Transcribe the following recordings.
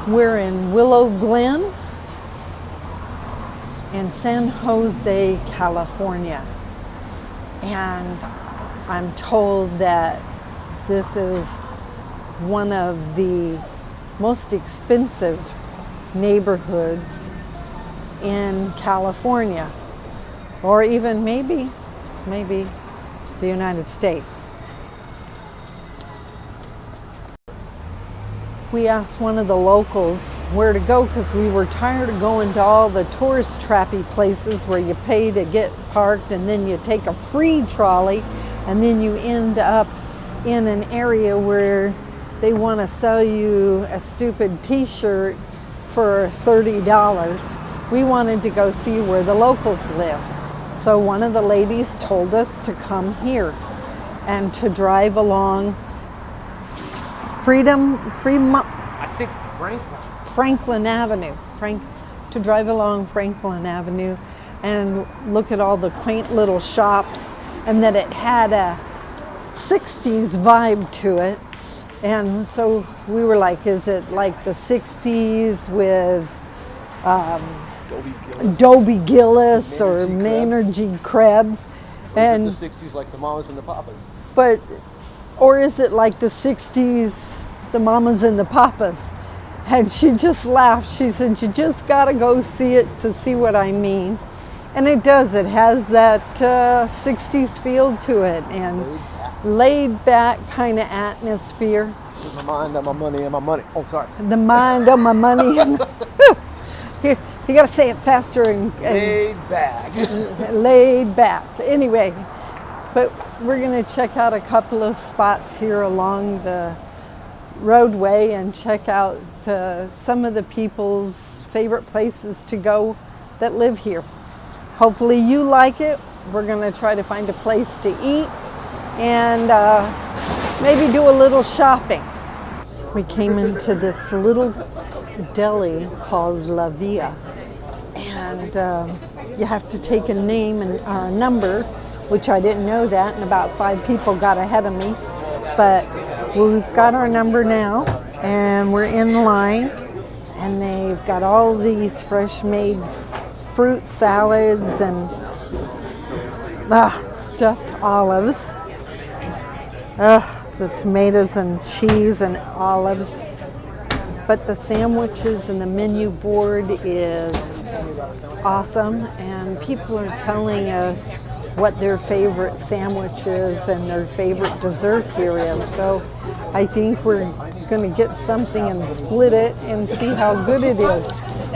We're in Willow Glenn in San Jose, California. And I'm told that this is one of the most expensive neighborhoods in California, or even maybe the United States. We asked one of the locals where to go because we were tired of going to all the tourist trappy places where you pay to get parked and then you take a free trolley and then you end up in an area where they want to sell you a stupid t-shirt for $30. We wanted to go see where the locals live. So one of the ladies told us to come here and to drive along Franklin Avenue. To drive along Franklin Avenue and look at all the quaint little shops, and that it had a 60s vibe to it. And so we were like, is it like the 60s with Dobie Gillis or Maynard G. Krebs? And the 60s like the Mamas and the Papas? Or is it like the 60s, the Mamas and the Papas? And she just laughed. She said, you just got to go see it to see what I mean. And it does. It has that 60s feel to it and laid back kind of atmosphere. My mind on my money and my money. Oh, sorry. The mind on my money. You got to say it faster and laid back. Laid back. Anyway, but we're going to check out a couple of spots here along the roadway and check out some of the people's favorite places to go that live here. Hopefully you like it. We're going to try to find a place to eat and maybe do a little shopping. We came into this little deli called Rv'ing, and you have to take a name and a number, which I didn't know that, and about 5 people got ahead of me. But we've got our number now, and we're in line, and they've got all these fresh made fruit salads and stuffed olives, the tomatoes and cheese and olives. But the sandwiches and the menu board is awesome, and people are telling us what their favorite sandwich is and their favorite dessert here is. So I think we're going to get something and split it and see how good it is.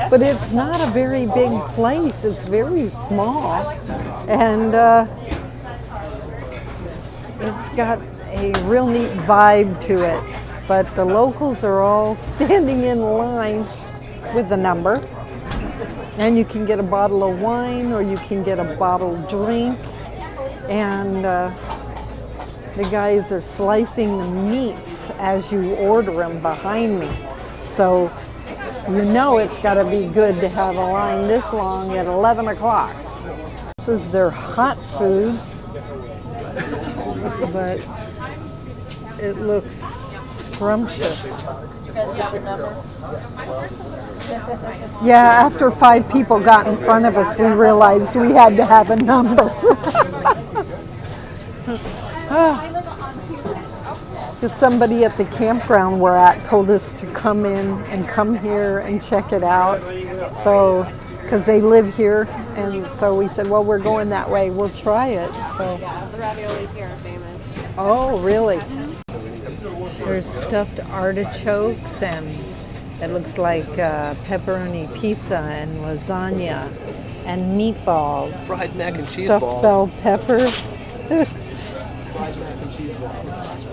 But it's not a very big place. It's very small, and it's got a real neat vibe to it. But the locals are all standing in line with the number. And you can get a bottle of wine or you can get a bottled drink. And the guys are slicing the meats as you order them behind me. So you know it's got to be good to have a line this long at 11 o'clock. This is their hot foods. But it looks scrumptious. You guys got the number? Yeah, after 5 people got in front of us, we realized we had to have a number. Because somebody at the campground we're at told us to come in and come here and check it out. So, because they live here, and so we said, well, we're going that way. We'll try it. So. Yeah, the raviolis here are famous. Oh, really? There's stuffed artichokes, and it looks like pepperoni pizza and lasagna and meatballs. Fried mac and cheese stuffed balls. bell peppers. Fried mac and cheese balls.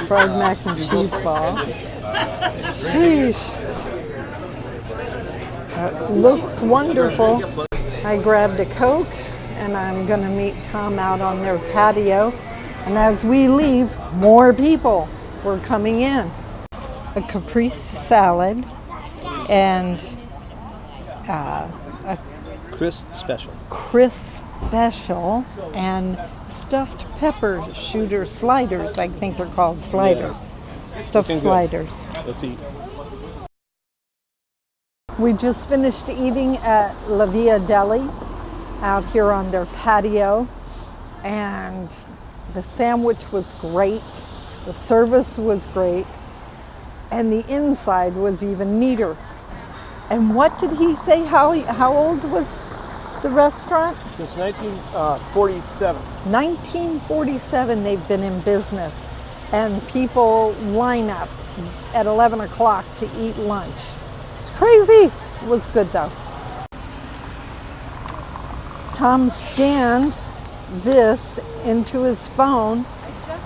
Fried mac and cheese ball. Sheesh. Looks wonderful. I grabbed a Coke, and I'm going to meet Tom out on their patio. And as we leave, more people were coming in. A caprese salad and a Chris special. Chris special and stuffed pepper shooter sliders. I think they're called sliders. Yeah. Stuffed Looking sliders. good. Let's eat. We just finished eating at Rv'ing Deli out here on their patio, and the sandwich was great, the service was great, and the inside was even neater. And what did he say? How old was the restaurant? Since 1947. 1947 they've been in business, and people line up at 11 o'clock to eat lunch. It's crazy. It was good though. Tom scanned this into his phone,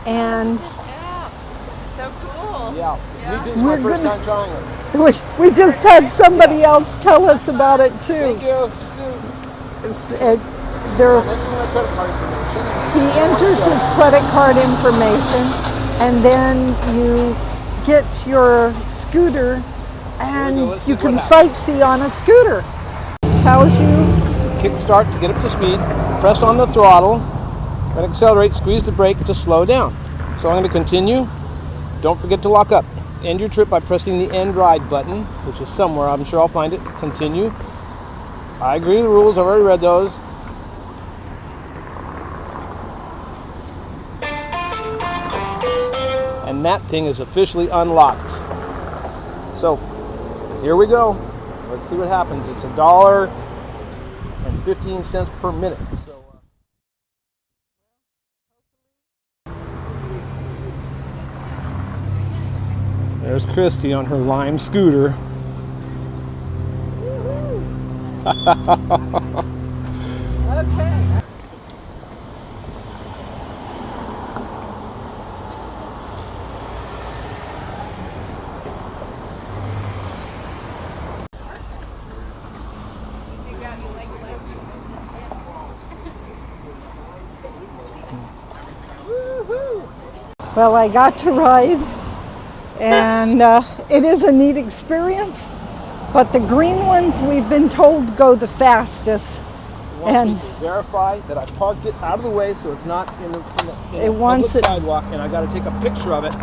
and So cool. Yeah. Me too. It's my first time trying it. we just had somebody else tell us about it too. Thank you. Mention my credit card information. He enters his credit card information, and then you get your scooter, and you can sightsee on a scooter. Tells you Kick start to get up to speed. Press on the throttle. Then accelerate. Squeeze the brake to slow down. So I'm going to continue. Don't forget to lock up. End your trip by pressing the end ride button, which is somewhere. I'm sure I'll find it. Continue. I agree with the rules. I've already read those. And that thing is officially unlocked. So here we go. Let's see what happens. It's $1.15 per minute. So, there's Christy on her Lime scooter. okay. Well, I got to ride, and it is a neat experience, but the green ones we've been told go the fastest. It wants me to verify that I parked it out of the way so it's not in the public sidewalk, and I got to take a picture of it.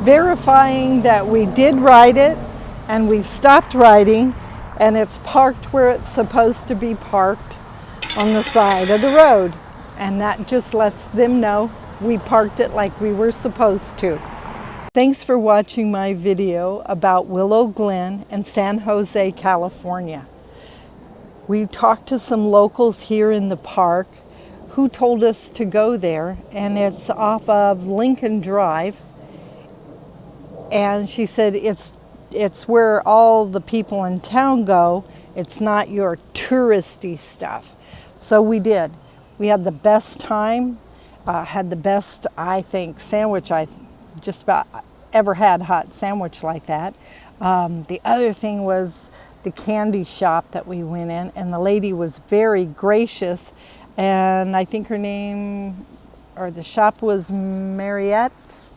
Verifying that we did ride it, and we've stopped riding, and it's parked where it's supposed to be parked on the side of the road. And that just lets them know we parked it like we were supposed to. Thanks for watching my video about Willow Glenn and San Jose, California. We talked to some locals here in the park who told us to go there, and it's off of Lincoln Drive. And she said it's where all the people in town go. It's not your touristy stuff. So we did. We had the best time. Had the best, I think, sandwich I just about ever had, hot sandwich like that. The other thing was the candy shop that we went in, and the lady was very gracious, and I think her name, or the shop was Mariette's,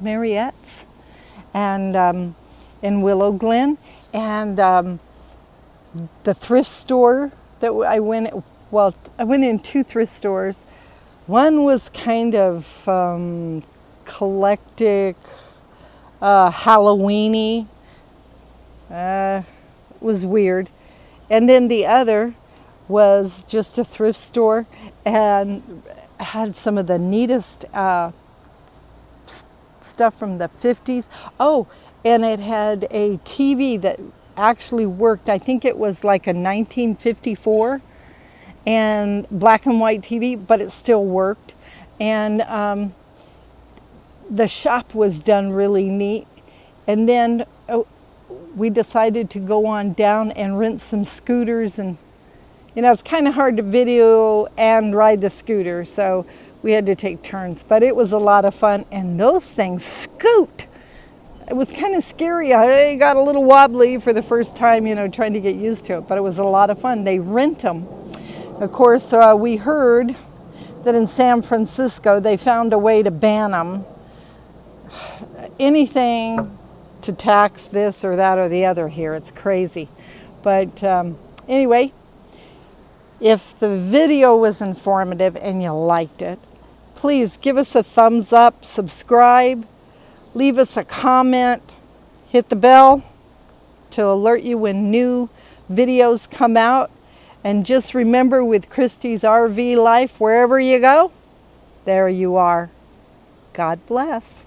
and in Willow Glenn, and the thrift store that I went in two thrift stores. One was kind of eclectic, Halloween-y, was weird. And then the other was just a thrift store and had some of the neatest stuff from the 50s. Oh, and it had a TV that actually worked. I think it was like a 1954 and black and white TV, but it still worked. And the shop was done really neat. And then we decided to go on down and rent some scooters, and it's kind of hard to video and ride the scooter, so we had to take turns, but it was a lot of fun. And those things scoot. It was kind of scary. I got a little wobbly for the first time, trying to get used to it, but it was a lot of fun. They rent them. Of course, we heard that in San Francisco they found a way to ban them. Anything to tax this or that or the other here. It's crazy. But anyway, if the video was informative and you liked it, please give us a thumbs up, subscribe, leave us a comment, hit the bell to alert you when new videos come out. And just remember, with Christy's RV life, wherever you go, there you are. God bless.